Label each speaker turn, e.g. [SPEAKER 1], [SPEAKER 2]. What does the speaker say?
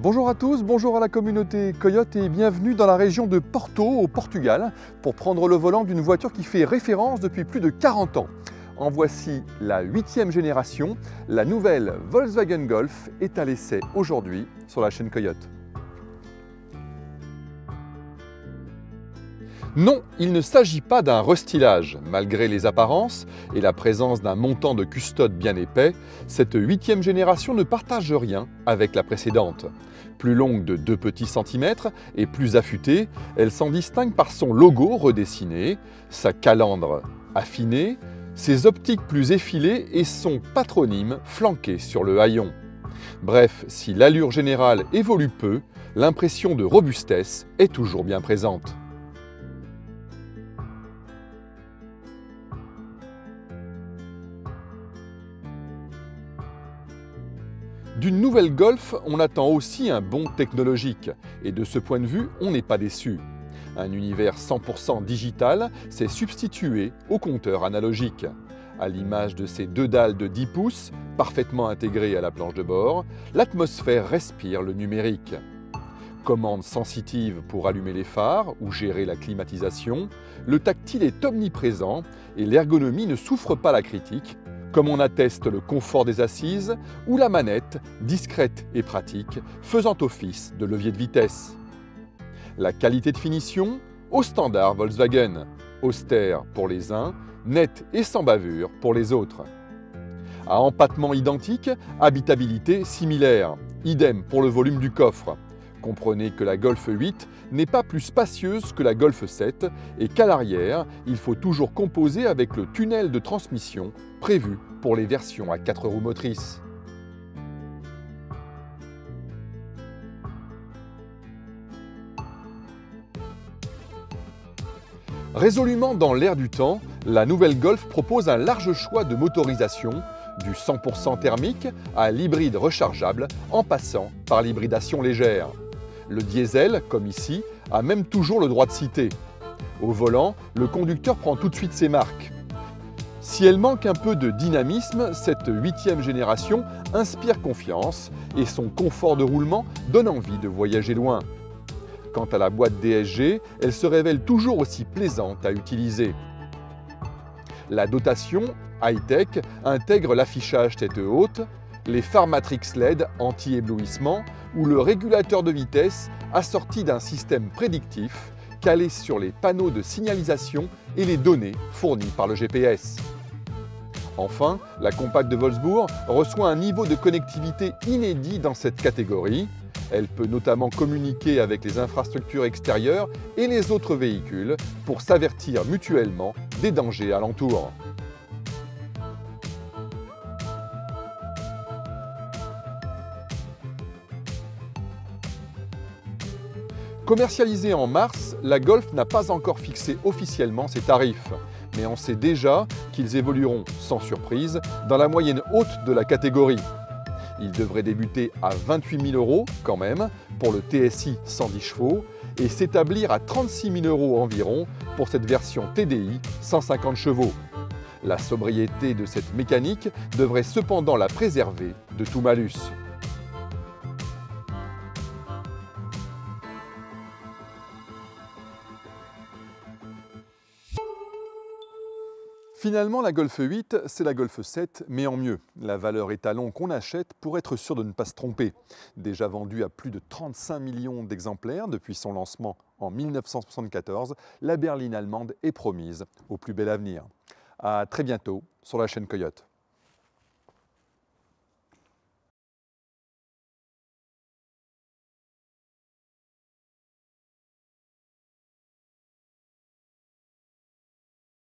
[SPEAKER 1] Bonjour à tous, bonjour à la communauté Coyote et bienvenue dans la région de Porto, au Portugal, pour prendre le volant d'une voiture qui fait référence depuis plus de 40 ans. En voici la 8e génération, la nouvelle Volkswagen Golf est à l'essai aujourd'hui sur la chaîne Coyote. Non, il ne s'agit pas d'un restylage. Malgré les apparences et la présence d'un montant de custode bien épais, cette 8e génération ne partage rien avec la précédente. Plus longue de 2 petits centimètres et plus affûtée, elle s'en distingue par son logo redessiné, sa calandre affinée, ses optiques plus effilées et son patronyme flanqué sur le haillon. Bref, si l'allure générale évolue peu, l'impression de robustesse est toujours bien présente. D'une nouvelle Golf, on attend aussi un bond technologique, et de ce point de vue, on n'est pas déçu. Un univers 100% digital s'est substitué au compteur analogique. À l'image de ces 2 dalles de 10 pouces, parfaitement intégrées à la planche de bord, l'atmosphère respire le numérique. Commande sensitive pour allumer les phares ou gérer la climatisation, le tactile est omniprésent et l'ergonomie ne souffre pas la critique, comme on atteste le confort des assises ou la manette, discrète et pratique, faisant office de levier de vitesse. La qualité de finition, au standard Volkswagen, austère pour les uns, net et sans bavure pour les autres. À empattement identique, habitabilité similaire, idem pour le volume du coffre. Comprenez que la Golf 8 n'est pas plus spacieuse que la Golf 7 et qu'à l'arrière, il faut toujours composer avec le tunnel de transmission prévu pour les versions à 4 roues motrices. Résolument dans l'air du temps, la nouvelle Golf propose un large choix de motorisation, du 100% thermique à l'hybride rechargeable en passant par l'hybridation légère. Le diesel, comme ici, a même toujours le droit de citer. Au volant, le conducteur prend tout de suite ses marques. Si elle manque un peu de dynamisme, cette 8e génération inspire confiance et son confort de roulement donne envie de voyager loin. Quant à la boîte DSG, elle se révèle toujours aussi plaisante à utiliser. La dotation high-tech intègre l'affichage tête haute, les phares Matrix LED anti-éblouissement ou le régulateur de vitesse assorti d'un système prédictif calé sur les panneaux de signalisation et les données fournies par le GPS. Enfin, la compacte de Wolfsburg reçoit un niveau de connectivité inédit dans cette catégorie. Elle peut notamment communiquer avec les infrastructures extérieures et les autres véhicules pour s'avertir mutuellement des dangers alentours. Commercialisée en mars, la Golf n'a pas encore fixé officiellement ses tarifs, mais on sait déjà qu'ils évolueront, sans surprise, dans la moyenne haute de la catégorie. Ils devraient débuter à 28 000 € quand même pour le TSI 110 chevaux et s'établir à 36 000 € environ pour cette version TDI 150 chevaux. La sobriété de cette mécanique devrait cependant la préserver de tout malus. Finalement, la Golf 8, c'est la Golf 7, mais en mieux. La valeur étalon qu'on achète pour être sûr de ne pas se tromper. Déjà vendue à plus de 35 millions d'exemplaires depuis son lancement en 1974, la berline allemande est promise au plus bel avenir. À très bientôt sur la chaîne Coyote.